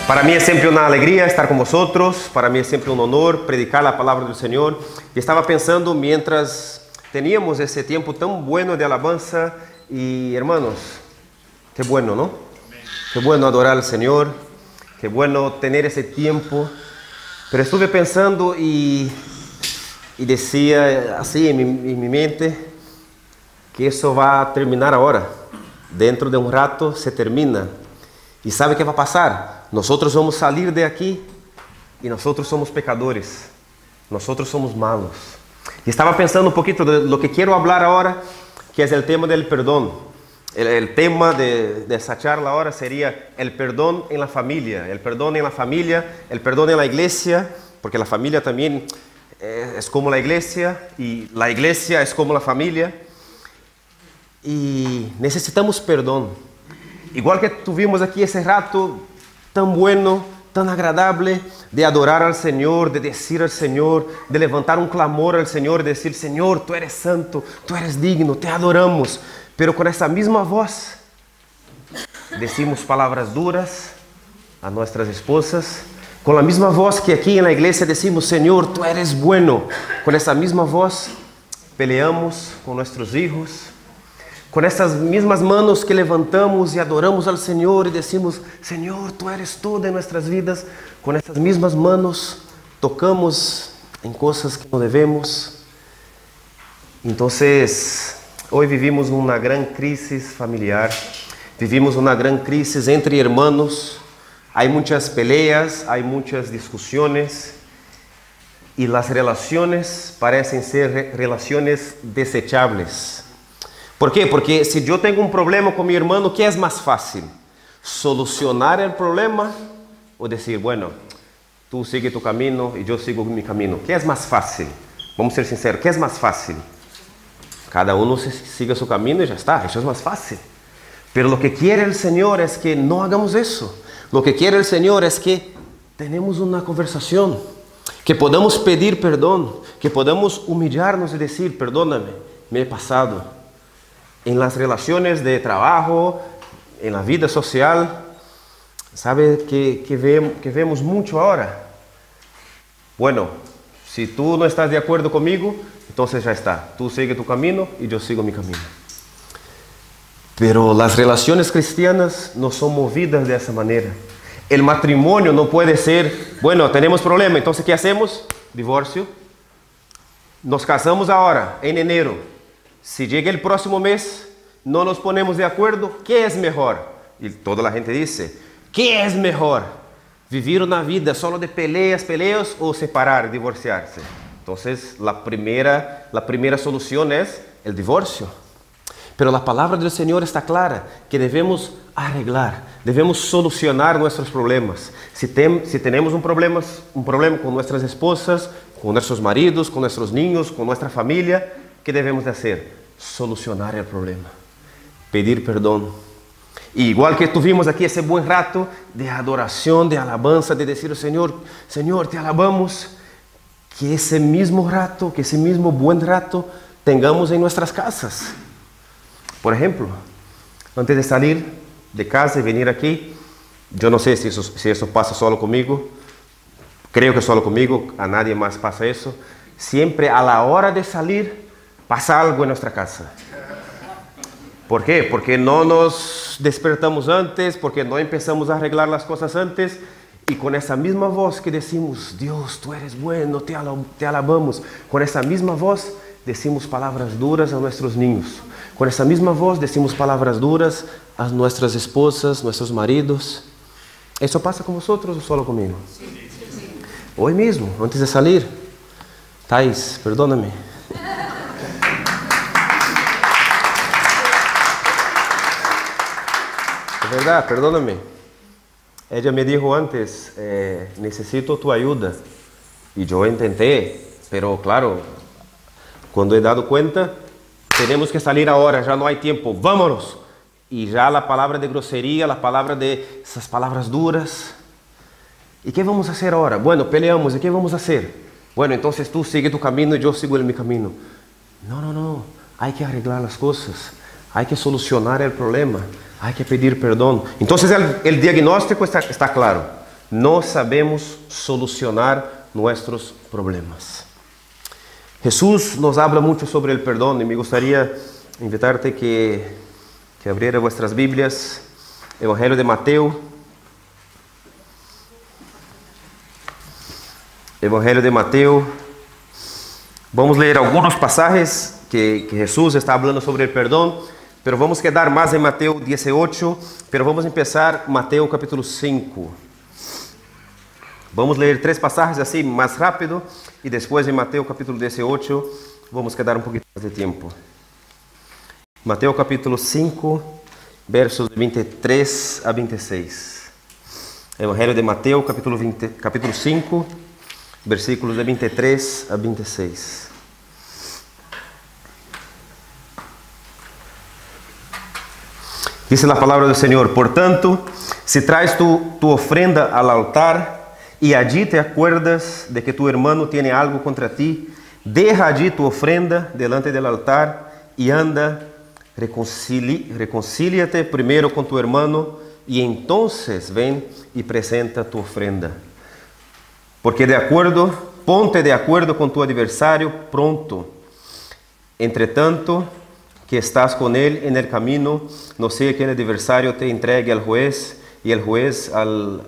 Para mí es siempre una alegría estar con vosotros, para mí es siempre un honor predicar la palabra del Señor. Y estaba pensando mientras teníamos ese tiempo tan bueno de alabanza y hermanos, qué bueno, ¿no? Qué bueno adorar al Señor, qué bueno tener ese tiempo. Pero estuve pensando y decía así en mi mente que eso va a terminar ahora. Dentro de un rato se termina. ¿Y sabe qué va a pasar? Nosotros vamos a salir de aquí y nosotros somos pecadores. Nosotros somos malos. Y estaba pensando un poquito de lo que quiero hablar ahora, que es el tema del perdón. El tema de esa charla ahora sería el perdón en la familia. El perdón en la familia, el perdón en la iglesia, porque la familia también es como la iglesia y la iglesia es como la familia. Y necesitamos perdón. Igual que tuvimos aquí ese rato tan bueno, tan agradable de adorar al Señor, de decir al Señor, de levantar un clamor al Señor, de decir: Señor, tú eres santo, tú eres digno, te adoramos. Pero con esa misma voz decimos palabras duras a nuestras esposas. Con la misma voz que aquí en la iglesia decimos: Señor, tú eres bueno. Con esa misma voz peleamos con nuestros hijos. Con essas mismas manos que levantamos e adoramos ao Senhor e decimos: Senhor, Tu eres todo em nossas vidas. Com essas mesmas manos tocamos em coisas que não devemos. Então, hoje vivimos uma grande crise familiar. Vivimos uma grande crise entre irmãos. Há muitas peleas, há muitas discussões. E as relações parecem ser relações desechables. ¿Por qué? Porque si yo tengo un problema con mi hermano, ¿qué es más fácil? ¿Solucionar el problema o decir, bueno, tú sigue tu camino y yo sigo mi camino? ¿Qué es más fácil? Vamos a ser sinceros, ¿qué es más fácil? Cada uno siga su camino y ya está, eso es más fácil. Pero lo que quiere el Señor es que no hagamos eso. Lo que quiere el Señor es que tenemos una conversación, que podamos pedir perdón, que podamos humillarnos y decir: perdóname, me he pasado. En las relaciones de trabajo, en la vida social, ¿sabe que vemos mucho ahora? Bueno, si tú no estás de acuerdo conmigo, entonces ya está. Tú sigue tu camino y yo sigo mi camino. Pero las relaciones cristianas no son movidas de esa manera. El matrimonio no puede ser, bueno, tenemos problema, entonces ¿qué hacemos? Divorcio. Nos casamos ahora, en enero. Si llega el próximo mes, no nos ponemos de acuerdo, ¿qué es mejor? Y toda la gente dice: ¿qué es mejor? ¿Vivir una vida solo de peleas o separar, divorciarse? Entonces, la primera solución es el divorcio. Pero la palabra del Señor está clara, que debemos arreglar, debemos solucionar nuestros problemas. Si tenemos un problema con nuestras esposas, con nuestros maridos, con nuestros niños, con nuestra familia, ¿qué debemos de hacer? Solucionar el problema, pedir perdón. Y igual que tuvimos aquí ese buen rato de adoración, de alabanza, de decir: Señor, Señor, te alabamos, que ese mismo rato, que ese mismo buen rato tengamos en nuestras casas. Por ejemplo, antes de salir de casa y venir aquí, yo no sé si eso pasa solo conmigo, creo que solo conmigo, a nadie más pasa eso. Siempre a la hora de salir pasa algo en nuestra casa. ¿Por qué? Porque no nos despertamos antes, porque no empezamos a arreglar las cosas antes, y con esa misma voz que decimos: Dios, tú eres bueno, te alabamos, con esa misma voz decimos palabras duras a nuestros niños, con esa misma voz decimos palabras duras a nuestras esposas, nuestros maridos. ¿Eso pasa con vosotros o solo conmigo? Hoy mismo, antes de salir: Thais, perdóname. De verdad, perdóname. Ella me dijo antes: necesito tu ayuda. Y yo intenté, pero claro, cuando he dado cuenta, tenemos que salir ahora, ya no hay tiempo, vámonos. Y ya la palabra de grosería, la palabra de esas palabras duras. ¿Y qué vamos a hacer ahora? Bueno, peleamos, ¿y qué vamos a hacer? Bueno, entonces tú sigue tu camino y yo sigo en mi camino. No, hay que arreglar las cosas, hay que solucionar el problema. Hay que pedir perdón. Entonces el diagnóstico está claro. no sabemos solucionar nuestros problemas. Jesús nos habla mucho sobre el perdón y me gustaría invitarte que abriera vuestras Biblias, Evangelio de Mateo. Evangelio de Mateo. Vamos a leer algunos pasajes que Jesús está hablando sobre el perdón, pero vamos quedar más en Mateo 18, pero vamos a empezar Mateo capítulo 5. Vamos a leer 3 pasajes así más rápido y después en Mateo capítulo 18 vamos quedar un poquito más de tiempo. Mateo capítulo 5, versos 23 a 26. Evangelio de Mateo capítulo 5, versículos de 23 a 26. Dice la palabra del Señor: por tanto, si traes tu ofrenda al altar y allí te acuerdas de que tu hermano tiene algo contra ti, deja allí tu ofrenda delante del altar y anda, reconcíliate primero con tu hermano y entonces ven y presenta tu ofrenda. Porque ponte de acuerdo con tu adversario pronto. Entre tanto que estás con él en el camino, no sea que el adversario te entregue al juez y el juez al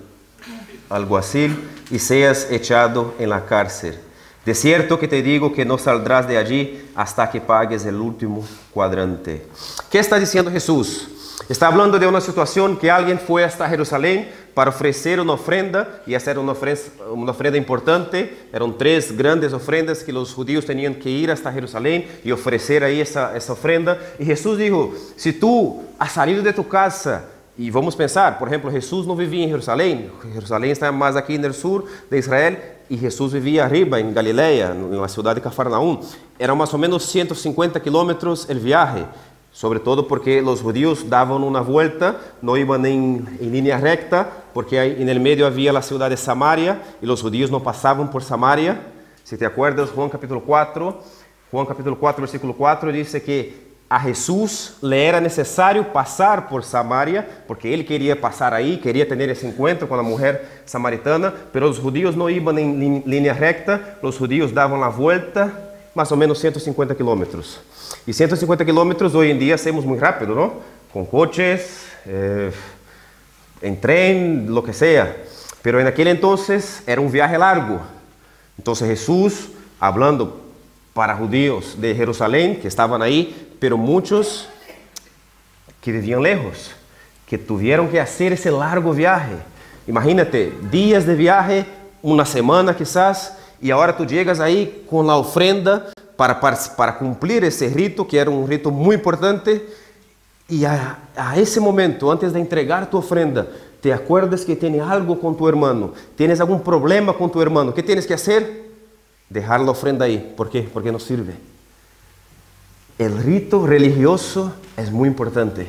alguacil y seas echado en la cárcel. De cierto que te digo que no saldrás de allí hasta que pagues el último cuadrante. ¿Qué está diciendo Jesús? Está hablando de una situación que alguien fue hasta Jerusalén para ofrecer una ofrenda y hacer una ofrenda importante. Eran 3 grandes ofrendas que los judíos tenían que ir hasta Jerusalén y ofrecer ahí esa ofrenda. Y Jesús dijo, si tú has salido de tu casa, y vamos pensar, por ejemplo, Jesús no vivía en Jerusalén. Jerusalén está más aquí en el sur de Israel y Jesús vivía arriba en Galilea, en la ciudad de Cafarnaúm. Eran más o menos 150 kilómetros el viaje, sobre todo porque los judíos daban una vuelta, no iban en línea recta, porque ahí en el medio había la ciudad de Samaria y los judíos no pasaban por Samaria. Si te acuerdas, Juan capítulo 4, versículo 4 dice que a Jesús le era necesario pasar por Samaria, porque él quería pasar ahí, quería tener ese encuentro con la mujer samaritana, pero los judíos no iban en línea recta, los judíos daban la vuelta, más o menos 150 kilómetros. Y 150 kilómetros hoy en día hacemos muy rápido, ¿no? Con coches, en tren, lo que sea. Pero en aquel entonces era un viaje largo. Entonces Jesús, hablando para judíos de Jerusalén, que estaban ahí, pero muchos que vivían lejos, que tuvieron que hacer ese largo viaje. Imagínate, días de viaje, una semana quizás, y ahora tú llegas ahí con la ofrenda para cumplir ese rito, que era un rito muy importante, y a ese momento, antes de entregar tu ofrenda, te acuerdas que tienes algo con tu hermano, tienes algún problema con tu hermano. ¿Qué tienes que hacer? Dejar la ofrenda ahí. ¿Por qué? Porque no sirve. El rito religioso es muy importante,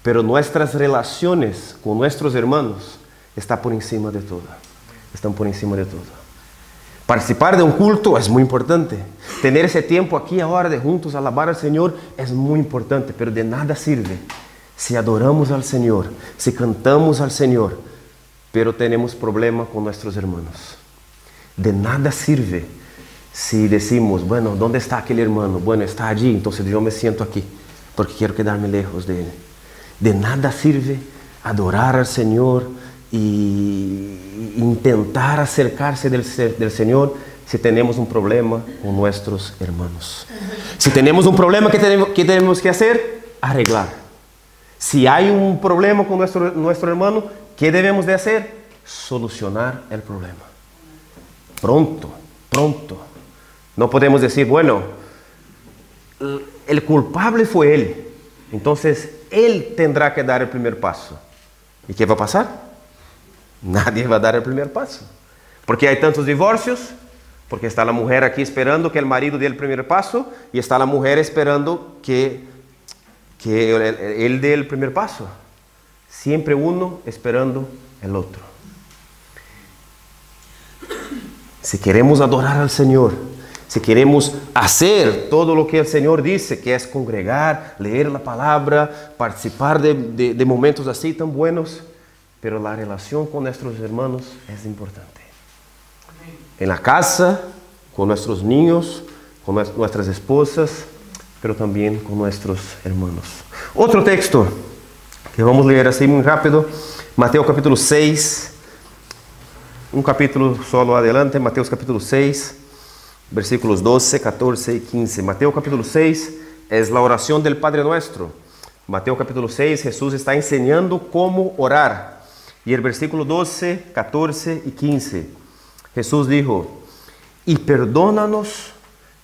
pero nuestras relaciones con nuestros hermanos están por encima de todo. Están por encima de todo. Participar de un culto es muy importante. Tener ese tiempo aquí ahora de juntos alabar al Señor es muy importante, pero de nada sirve si adoramos al Señor, si cantamos al Señor, pero tenemos problema con nuestros hermanos. De nada sirve si decimos, bueno, ¿dónde está aquel hermano? Bueno, está allí, entonces yo me siento aquí, porque quiero quedarme lejos de él. De nada sirve adorar al Señor y intentar acercarse del Señor si tenemos un problema con nuestros hermanos. Si tenemos un problema, ¿qué tenemos que hacer? Arreglar. Si hay un problema con nuestro hermano, ¿qué debemos de hacer? Solucionar el problema. Pronto. No podemos decir, bueno, el culpable fue él, entonces él tendrá que dar el primer paso. ¿Y qué va a pasar? Nadie va a dar el primer paso. Porque hay tantos divorcios, porque está la mujer aquí esperando que el marido dé el primer paso y está la mujer esperando que él dé el primer paso. Siempre uno esperando el otro. Si queremos adorar al Señor, si queremos hacer todo lo que el Señor dice, que es congregar, leer la palabra, participar de momentos así tan buenos, pero la relación con nuestros hermanos es importante. En la casa, con nuestros niños, con nuestras esposas, pero también con nuestros hermanos. Otro texto que vamos a leer así muy rápido, Mateo capítulo 6, un capítulo solo adelante, Mateo capítulo 6, versículos 12, 14 y 15. Mateo capítulo 6 es la oración del Padre Nuestro. Mateo capítulo 6, Jesús está enseñando cómo orar. Y el versículo 12, 14 y 15, Jesús dijo: y perdónanos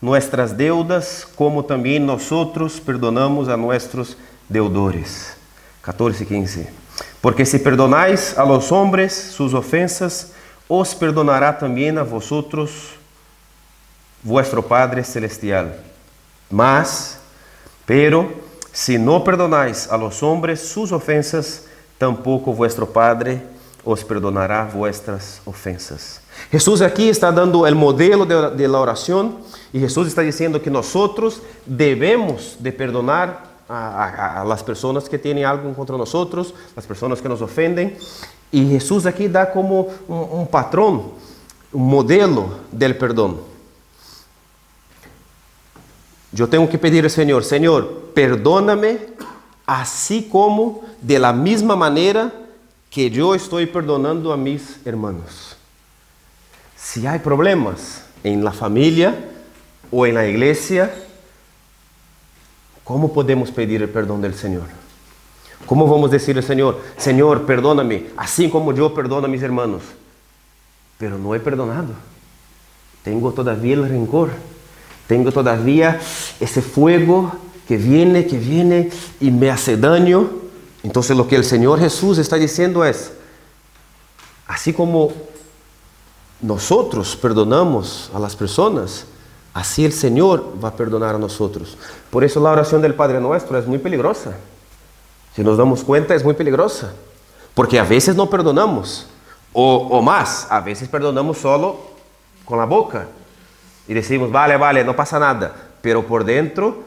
nuestras deudas, como también nosotros perdonamos a nuestros deudores. 14 y 15. Porque si perdonáis a los hombres sus ofensas, os perdonará también a vosotros vuestro Padre Celestial. Pero si no perdonáis a los hombres sus ofensas, tampoco vuestro Padre os perdonará vuestras ofensas. Jesús aquí está dando el modelo de la oración, y Jesús está diciendo que nosotros debemos de perdonar a las personas que tienen algo contra nosotros, las personas que nos ofenden. Y Jesús aquí da como un patrón, un modelo del perdón. Yo tengo que pedir al Señor: Señor, perdóname así como de la misma manera que yo estoy perdonando a mis hermanos. Si hay problemas en la familia o en la iglesia, ¿cómo podemos pedir el perdón del Señor? ¿Cómo vamos a decirle al Señor: Señor, perdóname así como yo perdono a mis hermanos? Pero no he perdonado. Tengo todavía el rencor. Tengo todavía ese fuego que viene y me hace daño. Entonces lo que el Señor Jesús está diciendo es: así como nosotros perdonamos a las personas, así el Señor va a perdonar a nosotros. Por eso la oración del Padre Nuestro es muy peligrosa. Si nos damos cuenta, es muy peligrosa. Porque a veces no perdonamos. O más, a veces perdonamos solo con la boca. Y decimos: vale, no pasa nada. Pero por dentro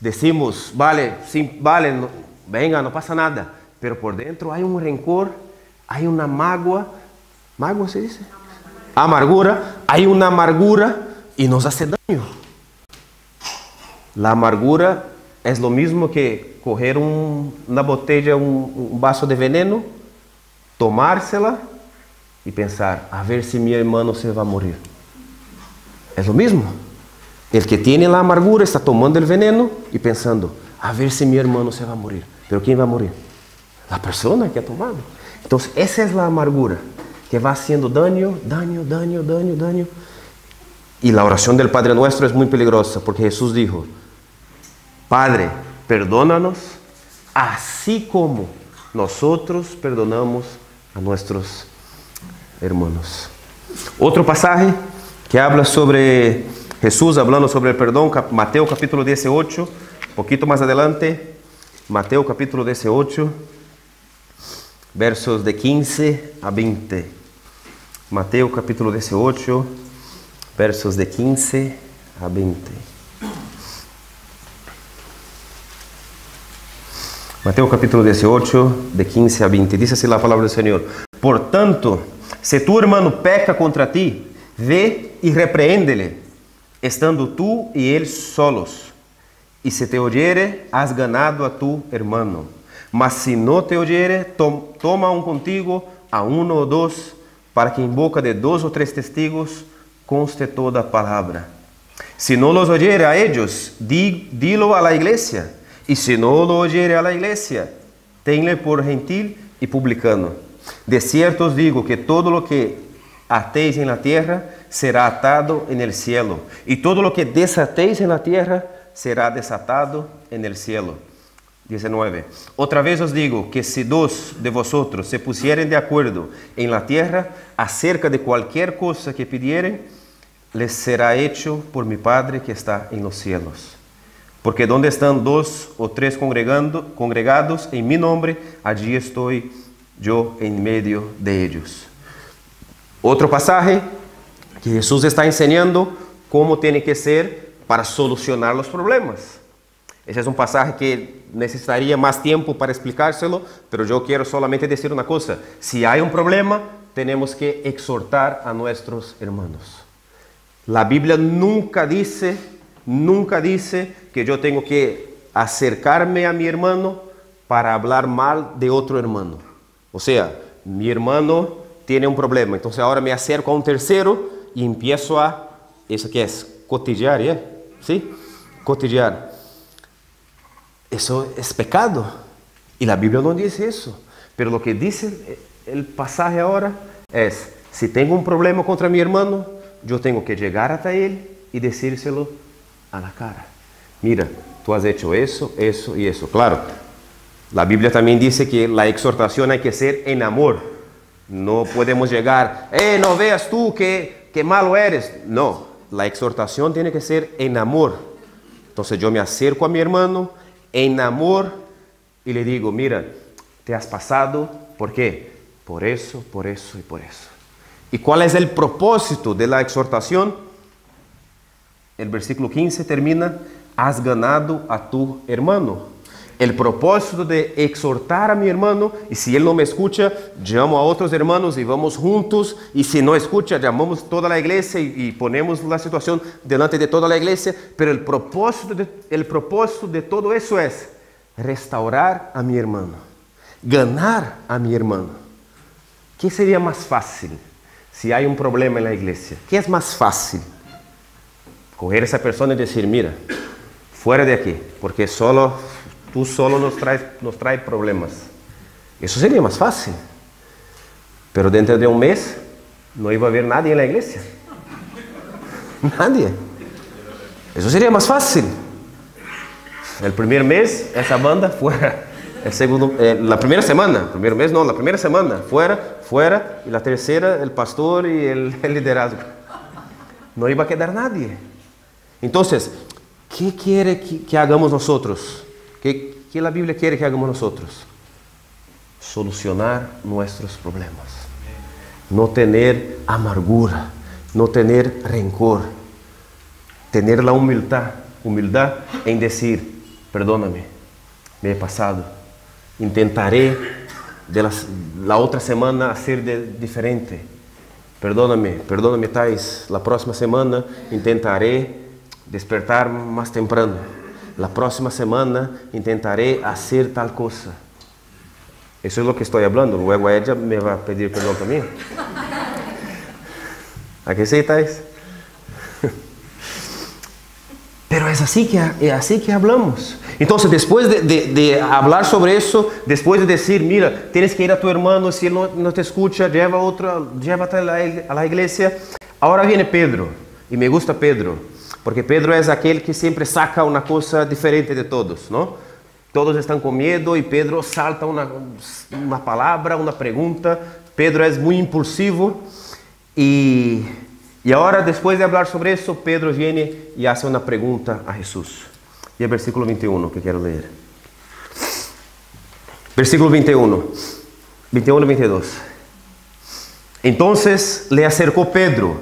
decimos: vale, sí, vale, no, venga, no pasa nada. Pero por dentro hay un rencor, hay una mágoa se dice, amargura, hay una amargura y nos hace daño. La amargura es lo mismo que coger una botella, un vaso de veneno, tomársela y pensar: a ver si mi hermano se va a morir. Es lo mismo. El que tiene la amargura está tomando el veneno y pensando: a ver si mi hermano se va a morir. ¿Pero quién va a morir? La persona que ha tomado. Entonces esa es la amargura, que va haciendo daño. Y la oración del Padre Nuestro es muy peligrosa, porque Jesús dijo: Padre, perdónanos así como nosotros perdonamos a nuestros hermanos. Otro pasaje que habla sobre Jesús hablando sobre el perdón, Mateo capítulo 18, un poquito más adelante, Mateo capítulo 18, versos de 15 a 20. Mateo capítulo 18, versos de 15 a 20. Mateo capítulo 18, de 15 a 20. Dice así la palabra del Señor: por tanto, si tu hermano peca contra ti, ve y repréndele, estando tú y él solos. Y si te oyere, has ganado a tu hermano. Mas si no te oyere, toma aún contigo a uno o dos, para que en boca de 2 o 3 testigos conste toda palabra. Si no los oyere a ellos, dilo a la iglesia. Y si no lo oyere a la iglesia, tenle por gentil y publicano. De cierto os digo que todo lo que atéis en la tierra será atado en el cielo, y todo lo que desatéis en la tierra será desatado en el cielo. 19. Otra vez os digo que si 2 de vosotros se pusieren de acuerdo en la tierra acerca de cualquier cosa que pidieren, les será hecho por mi Padre que está en los cielos. Porque donde están 2 o 3 congregados en mi nombre, allí estoy yo en medio de ellos. Otro pasaje que Jesús está enseñando cómo tiene que ser para solucionar los problemas. Ese es un pasaje que necesitaría más tiempo para explicárselo, pero yo quiero solamente decir una cosa. Si hay un problema, tenemos que exhortar a nuestros hermanos. La Biblia nunca dice que yo tengo que acercarme a mi hermano para hablar mal de otro hermano. O sea, mi hermano tiene un problema, entonces ahora me acerco a un tercero y empiezo a, ¿eso qué es? Cotillear, ¿sí? Cotillear. Eso es pecado. Y la Biblia no dice eso. Pero lo que dice el pasaje ahora es, si tengo un problema contra mi hermano, yo tengo que llegar hasta él y decírselo a la cara. Mira, tú has hecho eso, eso y eso. Claro, la Biblia también dice que la exhortación hay que ser en amor. No podemos llegar, no veas tú que malo eres. No, la exhortación tiene que ser en amor. Entonces yo me acerco a mi hermano en amor y le digo, mira, te has pasado, ¿por qué? Por eso y por eso. ¿Y cuál es el propósito de la exhortación? El versículo 15 termina, has ganado a tu hermano. El propósito de exhortar a mi hermano, y si él no me escucha, llamo a otros hermanos y vamos juntos, y si no escucha, llamamos toda la iglesia y ponemos la situación delante de toda la iglesia, pero el propósito de todo eso es restaurar a mi hermano, ganar a mi hermano. ¿Qué sería más fácil si hay un problema en la iglesia? ¿Qué es más fácil? Coger a esa persona y decir, mira, fuera de aquí, porque tú solo nos traes problemas. Eso sería más fácil. Pero dentro de un mes no iba a haber nadie en la iglesia. Nadie. Eso sería más fácil. El primer mes, esa banda fuera. El segundo, la primera semana, primer mes no, la primera semana, fuera. Y la tercera, el pastor y el liderazgo. No iba a quedar nadie. Entonces, ¿qué quiere que hagamos nosotros? ¿Qué la Biblia quiere que hagamos nosotros? Solucionar nuestros problemas. No tener amargura, no tener rencor. Tener la humildad en decir, perdóname, me he pasado. Intentaré la otra semana hacer diferente. Perdóname, Thais. La próxima semana intentaré despertar más temprano. La próxima semana intentaré hacer tal cosa. Eso es lo que estoy hablando. Luego ella me va a pedir perdón también. ¿A qué sí, Thais? Pero es así que hablamos. Entonces, después de hablar sobre eso, después de decir, mira, tienes que ir a tu hermano, si él no te escucha, llévate a la iglesia. Ahora viene Pedro, y me gusta Pedro, porque Pedro es aquel que siempre saca una cosa diferente de todos, ¿no? Todos están con miedo y Pedro salta una palabra, una pregunta. Pedro es muy impulsivo y ahora, después de hablar sobre eso, Pedro viene y hace una pregunta a Jesús. Y el versículo 21 que quiero leer. Versículo 21 y 22. Entonces le acercó Pedro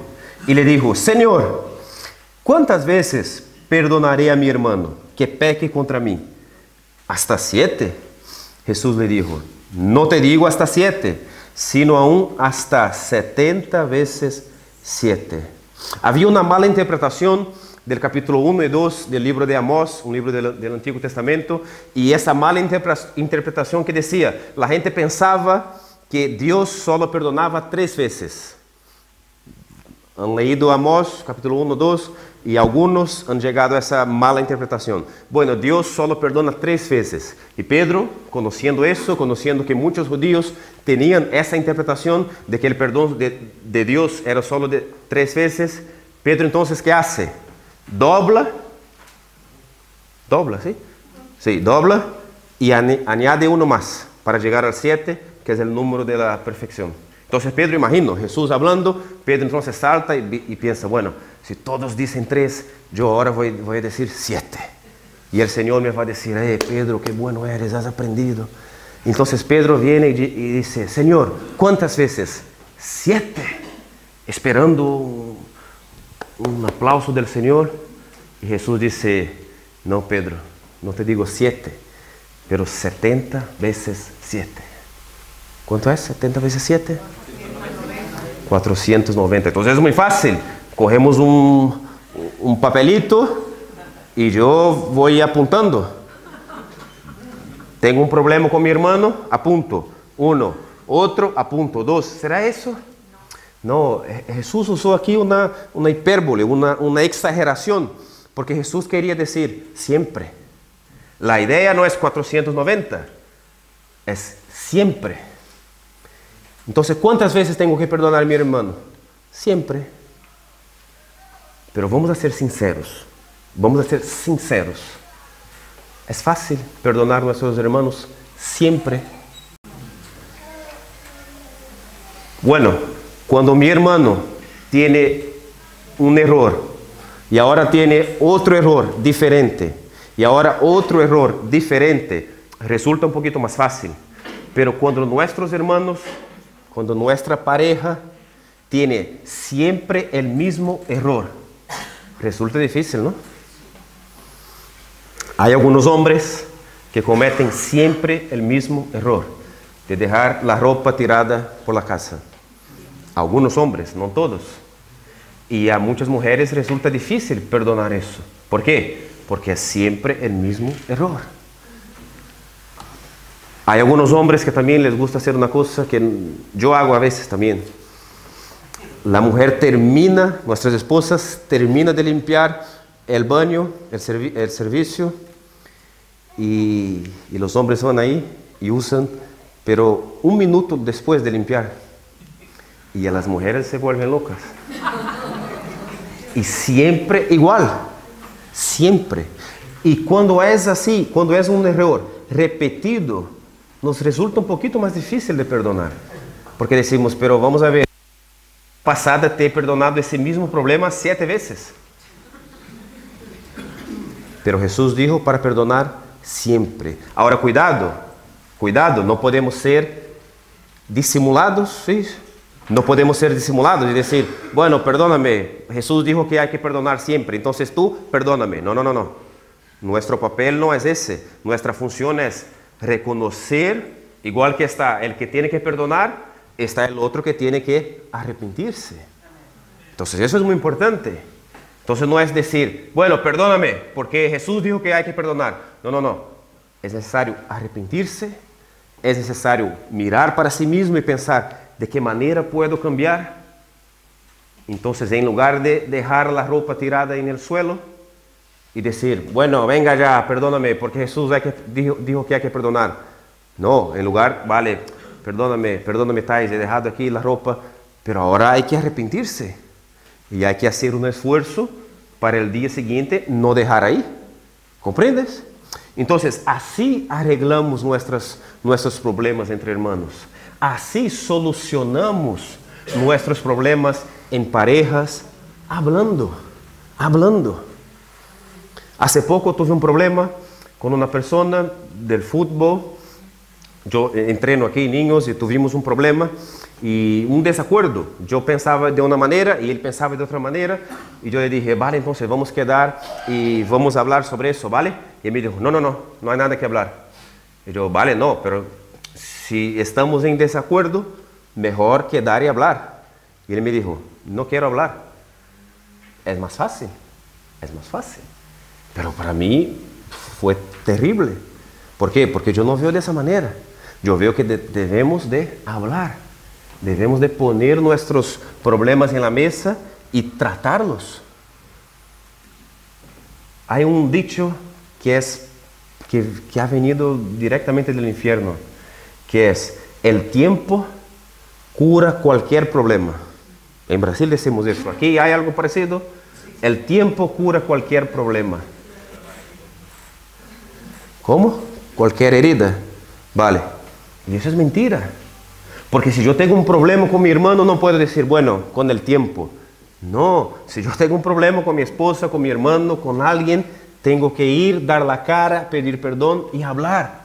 y le dijo, Señor, ¿cuántas veces perdonaré a mi hermano que peque contra mí? ¿Hasta 7? Jesús le dijo, no te digo hasta 7, sino aún hasta 70 veces 7. Había una mala interpretación del capítulo 1 y 2 del libro de Amós, un libro del Antiguo Testamento, y esa mala interpretación que decía, la gente pensaba que Dios solo perdonaba 3 veces. Han leído Amós, capítulo 1, 2, y algunos han llegado a esa mala interpretación. Bueno, Dios solo perdona 3 veces. Y Pedro, conociendo eso, conociendo que muchos judíos tenían esa interpretación de que el perdón de Dios era solo de 3 veces, Pedro entonces, ¿qué hace? Dobla, ¿sí? Sí, dobla y añade uno más para llegar al 7, que es el número de la perfección. Entonces Pedro, imagino, Jesús hablando, Pedro entonces salta y piensa, bueno, si todos dicen 3, yo ahora voy a decir 7. Y el Señor me va a decir, Pedro, qué bueno eres, has aprendido. Entonces Pedro viene y dice, Señor, ¿cuántas veces? 7. Esperando un aplauso del Señor. Y Jesús dice, no, Pedro, no te digo 7, pero 70 veces 7. ¿Cuánto es 70 veces 7? 490. Entonces es muy fácil. Cogemos un papelito y yo voy apuntando. Tengo un problema con mi hermano, apunto. 1, otro, apunto. 2. ¿Será eso? No, Jesús usó aquí una hipérbole, una exageración, porque Jesús quería decir siempre. La idea no es 490, es siempre. Entonces, ¿cuántas veces tengo que perdonar a mi hermano? Siempre. Pero vamos a ser sinceros. Vamos a ser sinceros. ¿Es fácil perdonar a nuestros hermanos siempre? Bueno, cuando mi hermano tiene un error y ahora tiene otro error diferente y ahora otro error diferente, resulta un poquito más fácil. Pero cuando nuestros hermanos, cuando nuestra pareja tiene siempre el mismo error, resulta difícil, ¿no? Hay algunos hombres que cometen siempre el mismo error, de dejar la ropa tirada por la casa. Algunos hombres, no todos. Y a muchas mujeres resulta difícil perdonar eso. ¿Por qué? Porque es siempre el mismo error. Hay algunos hombres que también les gusta hacer una cosa que yo hago a veces también. La mujer termina, nuestras esposas termina de limpiar el baño, el servicio, y los hombres van ahí y usan, pero un minuto después de limpiar, y a las mujeres se vuelven locas. Y siempre igual, siempre. Y cuando es así, cuando es un error repetido, nos resulta un poquito más difícil de perdonar. Porque decimos, pero vamos a ver, pasada te he perdonado ese mismo problema 7 veces. Pero Jesús dijo para perdonar siempre. Ahora cuidado, no podemos ser disimulados, ¿sí? No podemos ser disimulados y decir, bueno, perdóname, Jesús dijo que hay que perdonar siempre, entonces tú perdóname. No. Nuestro papel no es ese. Nuestra función es reconocer, igual que está el que tiene que perdonar, está el otro que tiene que arrepentirse. Entonces eso es muy importante. Entonces no es decir, bueno, perdóname, porque Jesús dijo que hay que perdonar. No. Es necesario arrepentirse, es necesario mirar para sí mismo y pensar, ¿de qué manera puedo cambiar? Entonces, en lugar de dejar la ropa tirada en el suelo y decir, bueno, venga ya, perdóname, porque Jesús dijo que hay que perdonar. No, en lugar, vale, perdóname, Thais, he dejado aquí la ropa, pero ahora hay que arrepentirse. Y hay que hacer un esfuerzo para el día siguiente no dejar ahí. ¿Comprendes? Entonces, así arreglamos nuestros problemas entre hermanos. Así solucionamos nuestros problemas en parejas, hablando. Hace poco tuve un problema con una persona del fútbol. Yo entreno aquí niños y tuvimos un problema y un desacuerdo. Yo pensaba de una manera y él pensaba de otra manera. Y yo le dije, vale, entonces vamos a quedar y vamos a hablar sobre eso, ¿vale? Y él me dijo, no hay nada que hablar. Y yo, vale, no, pero si estamos en desacuerdo, mejor quedar y hablar. Y él me dijo, no quiero hablar. Es más fácil. Pero para mí fue terrible. ¿Por qué? Porque yo no veo de esa manera. Yo veo que debemos de hablar. Debemos de poner nuestros problemas en la mesa y tratarlos. Hay un dicho que ha venido directamente del infierno, que es, el tiempo cura cualquier problema. En Brasil decimos eso. ¿Aquí hay algo parecido? El tiempo cura cualquier problema. ¿Cómo? Cualquier herida. Vale. Y eso es mentira. Porque si yo tengo un problema con mi hermano, no puedo decir, bueno, con el tiempo. No, si yo tengo un problema con mi esposa, con mi hermano, con alguien, tengo que ir, dar la cara, pedir perdón y hablar.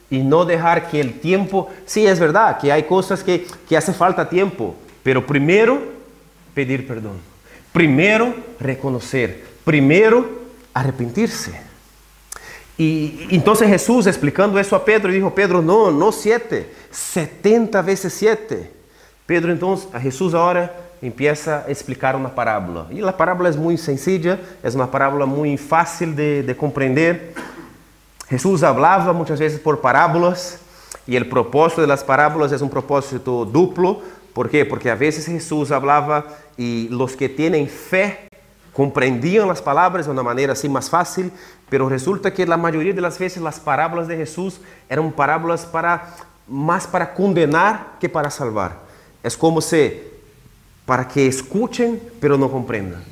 Y no dejar que el tiempo... Sí, es verdad que hay cosas que hace falta tiempo, pero primero pedir perdón. Primero reconocer. Primero arrepentirse. Y entonces Jesús, explicando eso a Pedro, dijo: Pedro, no 7, 70 veces 7. Pedro entonces, a Jesús ahora empieza a explicar una parábola. Y la parábola es muy sencilla, es una parábola muy fácil de comprender. Jesús hablaba muchas veces por parábolas, y el propósito de las parábolas es un propósito duplo. ¿Por qué? Porque a veces Jesús hablaba y los que tienen fe comprendían las palabras de una manera así más fácil, pero resulta que la mayoría de las veces las parábolas de Jesús eran parábolas más para condenar que para salvar. Es como si para que escuchen pero no comprendan.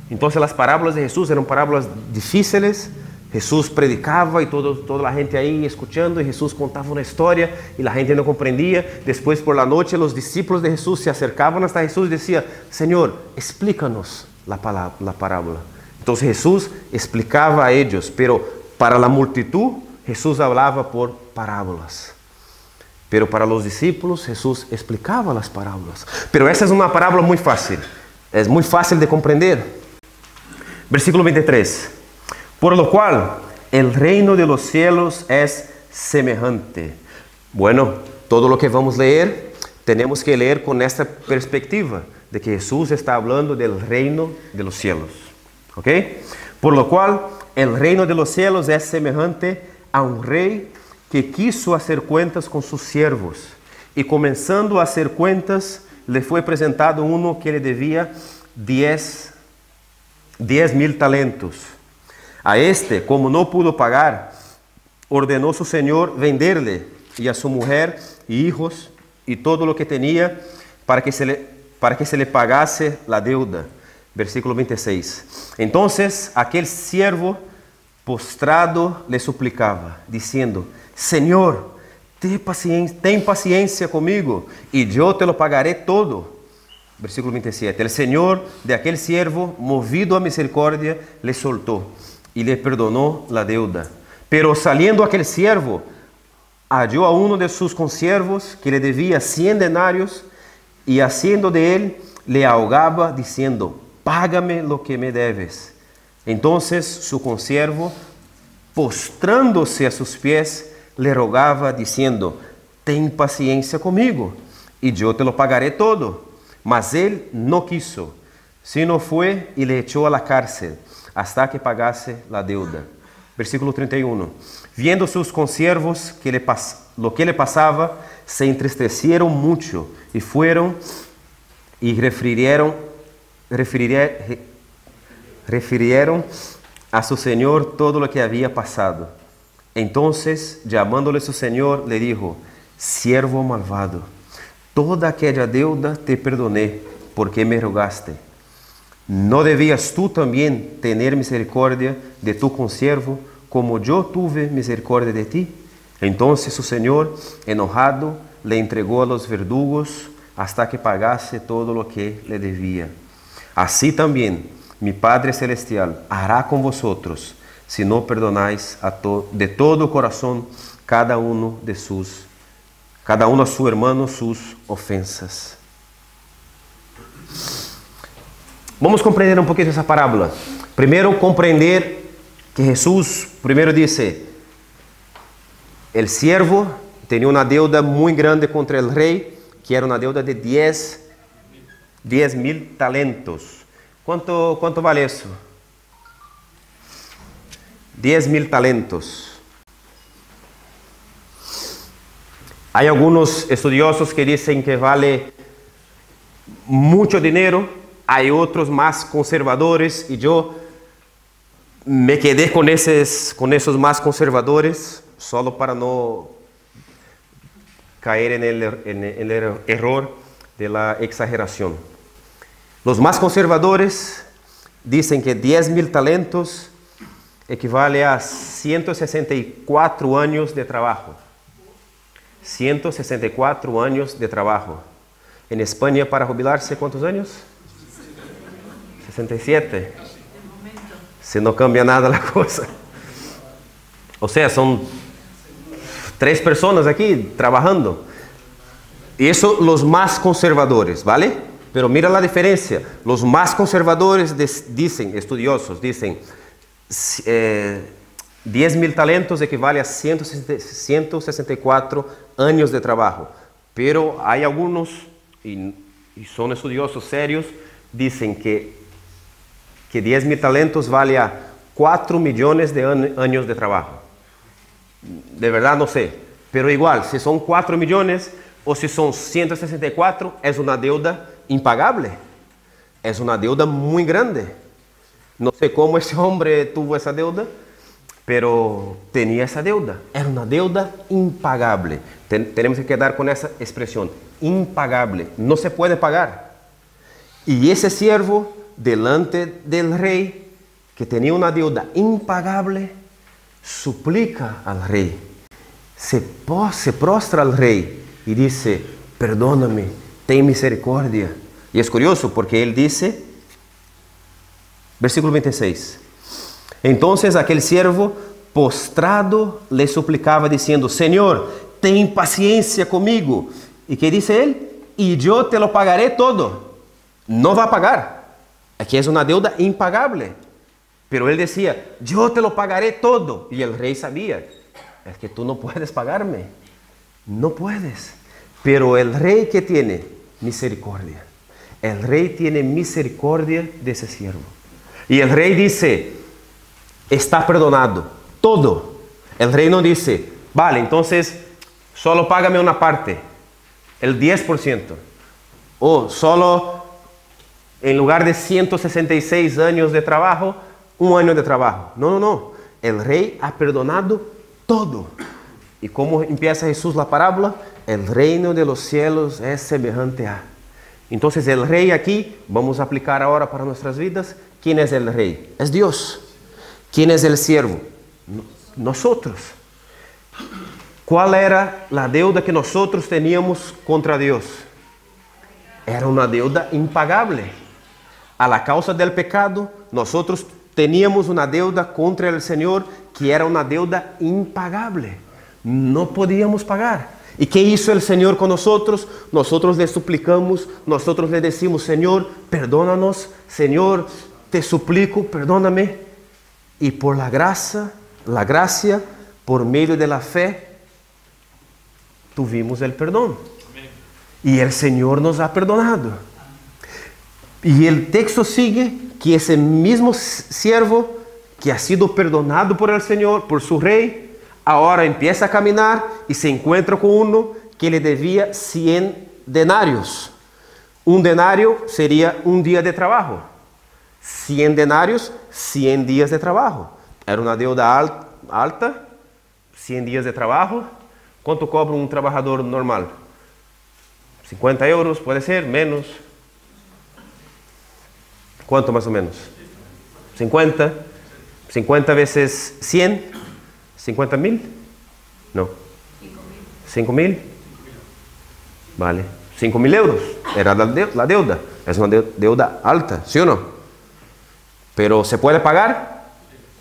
Entonces las parábolas de Jesús eran parábolas difíciles. Jesús predicaba y toda la gente ahí escuchando, y Jesús contaba una historia y la gente no comprendía. Después por la noche los discípulos de Jesús se acercaban hasta Jesús y decían: Señor, explícanos la parábola. Entonces Jesús explicaba a ellos, pero para la multitud Jesús hablaba por parábolas. Pero para los discípulos Jesús explicaba las parábolas. Pero esa es una parábola muy fácil, es muy fácil de comprender. Versículo 23. Por lo cual el reino de los cielos es semejante. Bueno, todo lo que vamos a leer, tenemos que leer con esta perspectiva de que Jesús está hablando del reino de los cielos. ¿Ok? Por lo cual el reino de los cielos es semejante a un rey que quiso hacer cuentas con sus siervos. Y comenzando a hacer cuentas, le fue presentado uno que le debía 10,000 talentos. A este, como no pudo pagar, ordenó su señor venderle, y a su mujer y hijos y todo lo que tenía, para que se le pagase la deuda. Versículo 26. Entonces aquel siervo postrado le suplicaba, diciendo: Señor, ten paciencia conmigo, y yo te lo pagaré todo. Versículo 27. El señor de aquel siervo, movido a misericordia, le soltó y le perdonó la deuda. Pero saliendo aquel siervo, halló a uno de sus consiervos que le debía 100 denarios, y haciendo de él, le ahogaba, diciendo: Págame lo que me debes. Entonces su consiervo, postrándose a sus pies, le rogaba, diciendo: Ten paciencia conmigo, y yo te lo pagaré todo. Mas él no quiso, sino fue y le echó a la cárcel, hasta que pagase la deuda. Versículo 31. Viendo sus consiervos lo que le pasaba, se entristecieron mucho, y fueron y refirieron a su señor todo lo que había pasado. Entonces, llamándole su señor, le dijo: Siervo malvado, toda aquella deuda te perdoné, porque me rogaste. ¿No debías tú también tener misericordia de tu consiervo, como yo tuve misericordia de ti? Entonces su señor, enojado, le entregó a los verdugos hasta que pagase todo lo que le debía. Así también mi Padre Celestial hará con vosotros, si no perdonáis de todo corazón cada uno a su hermano sus ofensas. Vamos a comprender un poquito esa parábola. Primero, comprender que Jesús primero dice: el siervo tenía una deuda muy grande contra el rey, que era una deuda de 10,000 talentos. ¿Cuánto vale eso? 10,000 talentos. Hay algunos estudiosos que dicen que vale mucho dinero. Hay otros más conservadores, y yo me quedé con esos más conservadores, solo para no caer en el error de la exageración. Los más conservadores dicen que 10,000 talentos equivale a 164 años de trabajo. 164 años de trabajo. En España, para jubilarse, ¿cuántos años? 67. Si no cambia nada la cosa. O sea, son 3 personas aquí trabajando. Y eso los más conservadores, ¿vale? Pero mira la diferencia. Los más conservadores dicen, estudiosos, dicen, 10.000 talentos equivale a 164 años de trabajo. Pero hay algunos, y son estudiosos serios, dicen que 10.000 talentos vale a 4 millones de años de trabajo. De verdad no sé, pero igual, si son 4 millones o si son 164, es una deuda impagable. Es una deuda muy grande. No sé cómo ese hombre tuvo esa deuda, pero tenía esa deuda. Era una deuda impagable. Tenemos que quedar con esa expresión, impagable. No se puede pagar. Y ese siervo, delante del rey, que tenía una deuda impagable, suplica al rey. Se prostra al rey y dice, perdóname, ten misericordia. Y es curioso porque él dice, versículo 26, entonces aquel siervo postrado le suplicaba diciendo, Señor, ten paciencia conmigo. ¿Y qué dice él? Y yo te lo pagaré todo. No va a pagar. Aquí es una deuda impagable. Pero él decía, yo te lo pagaré todo. Y el rey sabía, es que tú no puedes pagarme. No puedes. Pero el rey, ¿qué tiene? Misericordia. El rey tiene misericordia de ese siervo. Y el rey dice, está perdonado, todo. El rey no dice, vale, entonces solo págame una parte, el 10%. O solo, en lugar de 166 años de trabajo, 1 año de trabajo. No, no, no. El rey ha perdonado todo. ¿Y cómo empieza Jesús la parábola? El reino de los cielos es semejante a... Entonces el rey aquí, vamos a aplicar ahora para nuestras vidas, ¿quién es el rey? Es Dios. ¿Quién es el siervo? Nosotros. ¿Cuál era la deuda que nosotros teníamos contra Dios? Era una deuda impagable. A la causa del pecado, nosotros teníamos una deuda contra el Señor que era una deuda impagable. No podíamos pagar. ¿Y qué hizo el Señor con nosotros? Nosotros le suplicamos, nosotros le decimos, Señor, perdónanos, Señor, te suplico, perdóname. Y por la gracia, por medio de la fe, tuvimos el perdón. Y el Señor nos ha perdonado. Y el texto sigue que ese mismo siervo que ha sido perdonado por el Señor, por su rey, ahora empieza a caminar y se encuentra con uno que le debía 100 denarios. Un denario sería un día de trabajo. 100 denarios, 100 días de trabajo. Era una deuda alta, 100 días de trabajo. ¿Cuánto cobra un trabajador normal? 50 euros, puede ser, menos. ¿Cuánto más o menos? 50. 50 veces 100. ¿50.000? No. 5.000. Vale. 5.000 euros. Era la deuda. Es una deuda alta, ¿sí o no? Pero ¿se puede pagar?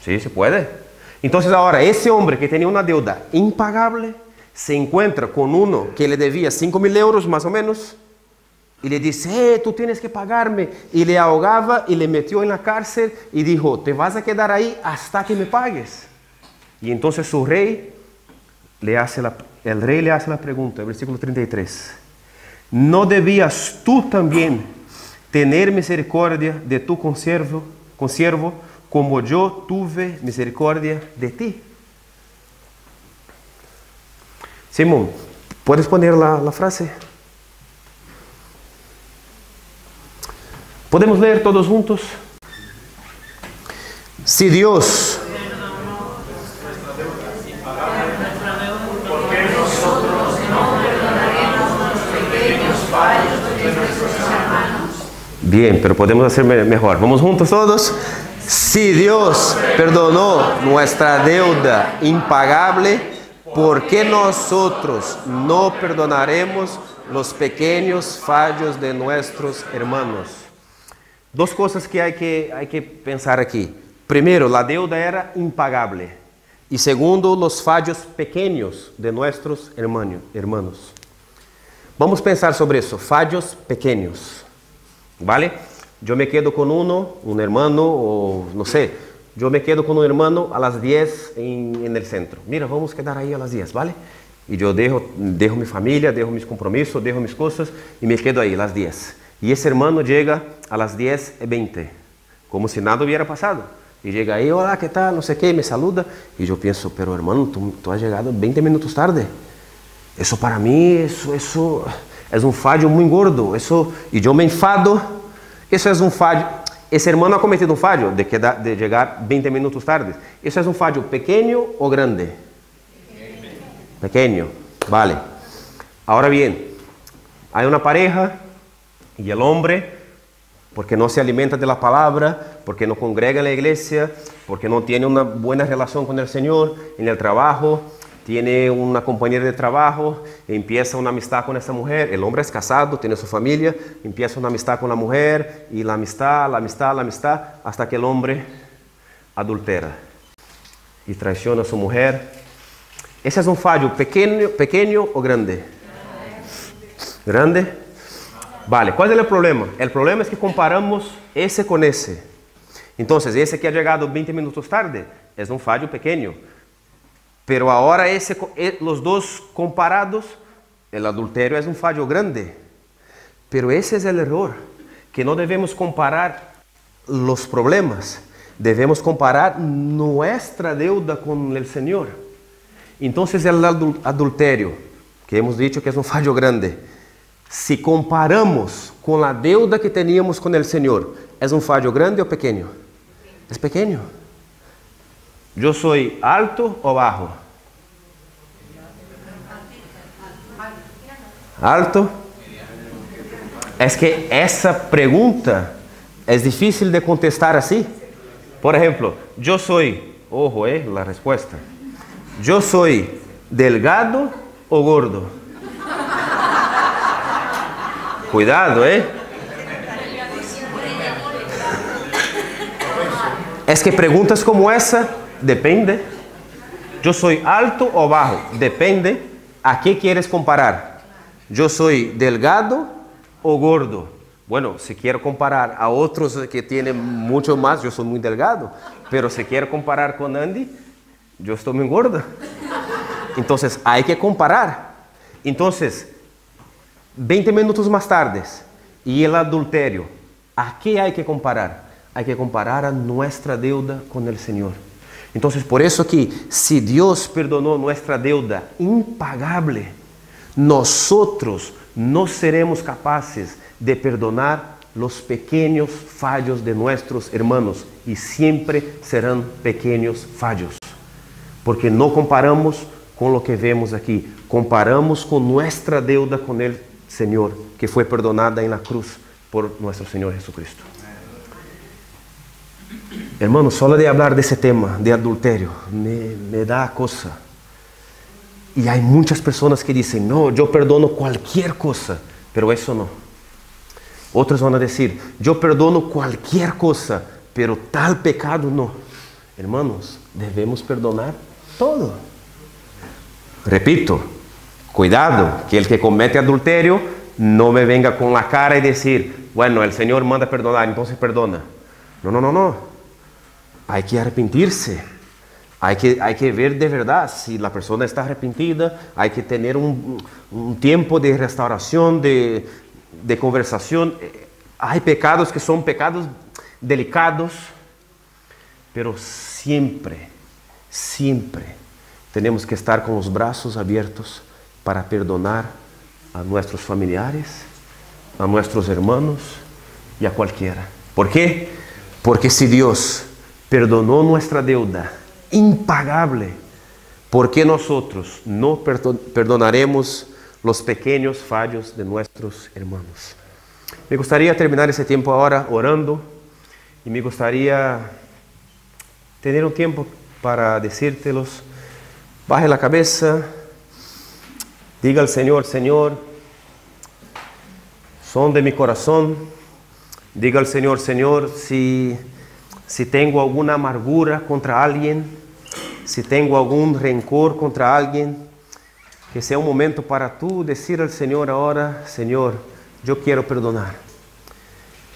Sí, se puede. Entonces ahora, ese hombre que tenía una deuda impagable, se encuentra con uno que le debía 5.000 euros más o menos, y le dice, tú tienes que pagarme, y le ahogaba y le metió en la cárcel y dijo, te vas a quedar ahí hasta que me pagues. Y entonces el rey le hace la pregunta, versículo 33. ¿No debías tú también tener misericordia de tu consiervo, como yo tuve misericordia de ti? Simón, ¿puedes poner la frase? ¿Podemos leer todos juntos? Si Dios... Bien, pero podemos hacer mejor. Vamos juntos todos. Si Dios perdonó nuestra deuda impagable, ¿por qué nosotros no perdonaremos los pequeños fallos de nuestros hermanos? Dos cosas que hay que pensar aquí. Primero, la deuda era impagable. Y segundo, los fallos pequeños de nuestros hermanos. Vamos a pensar sobre eso, fallos pequeños. ¿Vale? Yo me quedo con un hermano, o no sé, yo me quedo con un hermano a las 10 en el centro. Mira, vamos a quedar ahí a las 10, ¿vale? Y yo dejo mi familia, dejo mis compromisos, dejo mis cosas y me quedo ahí a las 10. Y ese hermano llega a las 10:20, como si nada hubiera pasado. Y llega ahí, hola, ¿qué tal? No sé qué, me saluda. Y yo pienso, pero hermano, tú has llegado 20 minutos tarde. Eso para mí, eso es un fallo muy gordo. Y yo me enfado. Eso es un fallo. Ese hermano ha cometido un fallo de llegar 20 minutos tarde. ¿Eso es un fallo pequeño o grande? Pequeño. Vale. Ahora bien, hay una pareja y el hombre, porque no se alimenta de la palabra, porque no congrega en la iglesia, porque no tiene una buena relación con el Señor, en el trabajo, tiene una compañera de trabajo, empieza una amistad con esa mujer, el hombre es casado, tiene su familia, empieza una amistad con la mujer, y la amistad, hasta que el hombre adultera y traiciona a su mujer. Ese es un fallo pequeño o grande. ¿Grande? Vale, ¿cuál es el problema? El problema es que comparamos ese con ese. Entonces, ese que ha llegado 20 minutos tarde es un fallo pequeño. Pero ahora los dos comparados, el adulterio es un fallo grande. Pero ese es el error, que no debemos comparar los problemas. Debemos comparar nuestra deuda con el Señor. Entonces el adulterio, que hemos dicho que es un fallo grande, si comparamos con la deuda que teníamos con el Señor, ¿es un fallo grande o pequeño? Es pequeño. ¿Yo soy alto o bajo? ¿Alto? Es que esa pregunta es difícil de contestar así. Por ejemplo, yo soy, ojo, la respuesta. ¿Yo soy delgado o gordo? Cuidado, Es que preguntas como esa, depende. ¿Yo soy alto o bajo? Depende. ¿A qué quieres comparar? ¿Yo soy delgado o gordo? Bueno, si quiero comparar a otros que tienen mucho más, yo soy muy delgado. Pero si quiero comparar con Andy, yo estoy muy gordo. Entonces hay que comparar. Entonces, 20 minutos más tarde y el adulterio, ¿a qué hay que comparar? Hay que comparar a nuestra deuda con el Señor. Entonces, por eso que si Dios perdonó nuestra deuda impagable, nosotros no seremos capaces de perdonar los pequeños fallos de nuestros hermanos, y siempre serán pequeños fallos. Porque no comparamos con lo que vemos aquí, comparamos con nuestra deuda con el Señor, que fue perdonada en la cruz por nuestro Señor Jesucristo. Hermano, solo de hablar de ese tema, de adulterio, me da cosa. Y hay muchas personas que dicen, no, yo perdono cualquier cosa, pero eso no. Otros van a decir, yo perdono cualquier cosa, pero tal pecado no. Hermanos, debemos perdonar todo. Repito, cuidado, que el que comete adulterio no me venga con la cara y decir, bueno, el Señor manda perdonar, entonces perdona. No. Hay que arrepentirse. Hay que ver de verdad si la persona está arrepentida. Hay que tener un tiempo de restauración, de conversación. Hay pecados que son pecados delicados, pero siempre tenemos que estar con los brazos abiertos para perdonar a nuestros familiares, a nuestros hermanos y a cualquiera. ¿Por qué? Porque si Dios perdonó nuestra deuda impagable, ¿por qué nosotros no perdonaremos los pequeños fallos de nuestros hermanos? Me gustaría terminar ese tiempo ahora orando, y me gustaría tener un tiempo para decírtelos. Baje la cabeza, diga al Señor, Señor, sonde mi corazón. Diga al Señor, Señor, si tengo alguna amargura contra alguien, si tengo algún rencor contra alguien, que sea un momento para tú decir al Señor ahora, Señor, yo quiero perdonar.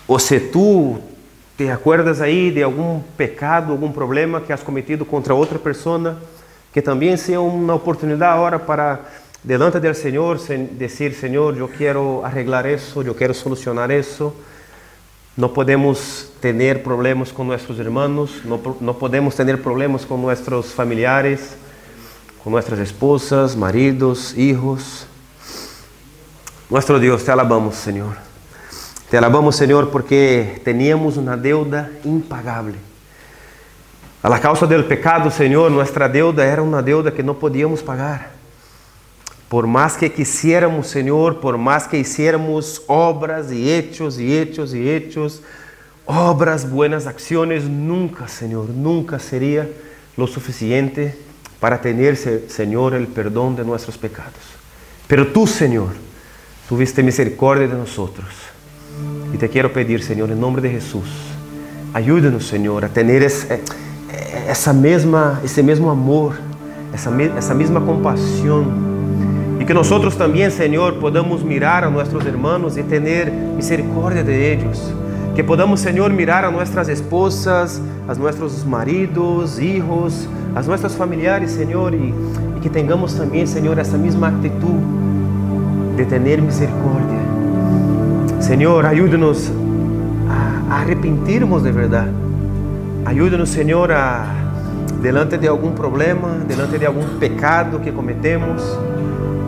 O si tú te acuerdas aí de algum pecado, algum problema que has cometido contra outra pessoa, que também seja uma oportunidade agora para, delante do Senhor, dizer: Senhor, eu quero arreglar isso, eu quero solucionar isso. Não podemos ter problemas com nossos irmãos, não podemos ter problemas com nossos familiares, com nossas esposas, maridos, hijos. Nuestro Deus, te alabamos, Senhor. Te alabamos, Senhor, porque teníamos uma deuda impagável. A causa do pecado, Senhor, nossa deuda era uma deuda que não podíamos pagar. Por mais que quisiéramos, Senhor, por mais que hiciéramos obras e hechos, obras, buenas acciones, nunca, Senhor, nunca seria lo suficiente para ter, Senhor, o perdão de nossos pecados. Pero Tu, Senhor, tuviste misericórdia de nós. E te quero pedir, Senhor, em nome de Jesus, ajuda-nos, Senhor, a ter esse mesmo amor, essa mesma compaixão. E que nós também, Senhor, podamos mirar a nossos irmãos e ter misericórdia de eles. Que podamos, Senhor, mirar a nossas esposas, a nossos maridos, hijos, a nossos familiares, Senhor, e que tenhamos também, Senhor, essa mesma atitude de ter misericórdia. Senhor, ajuda-nos a arrepentirmos de verdade. Ajuda-nos, Senhor, delante de algum problema, delante de algum pecado que cometemos.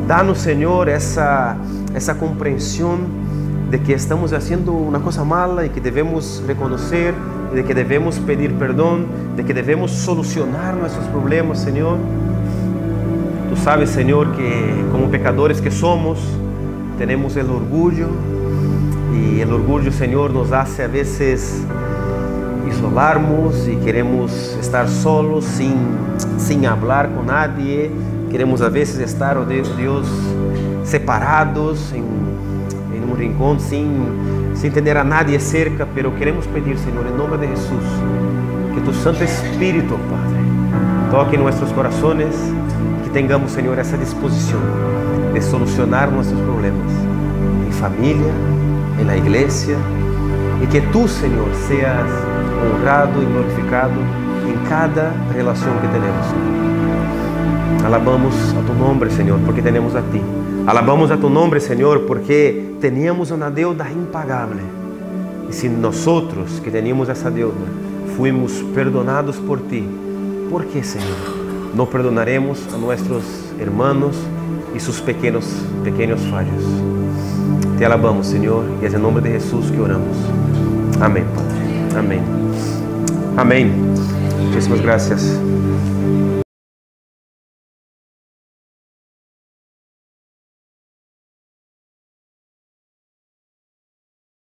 Dá-nos, Senhor, essa compreensão de que estamos fazendo uma coisa mala e que devemos reconhecer, de que devemos pedir perdão, de que devemos solucionar nossos problemas, Senhor. Tu sabes, Senhor, que como pecadores que somos, temos o orgulho, e o orgulho, Senhor, nos hace a vezes isolarmos e queremos estar solos, sem falar com nadie. Queremos a vezes estar, oh Deus, separados em um rincão, sem ter a nadie cerca, pero queremos pedir, Senhor, em nome de Jesus, que Tu Santo Espírito, Padre, toque em nossos corações, que tenhamos, Senhor, essa disposição de solucionar nossos problemas em família, na igreja, e que Tu, Senhor, seas honrado e glorificado em cada relação que temos, Senhor. Alabamos a Tu nome, Senhor, porque temos a Ti. Alabamos a Tu nome, Senhor, porque teníamos uma deuda impagável. E se nós que teníamos essa deuda fuimos perdonados por Ti, ¿por que, Senhor, não perdonaremos a nossos irmãos e seus pequenos falhos? Te alabamos, Senhor, e é em nome de Jesus que oramos. Amém, Padre. Amém. Amém. Muitíssimas graças.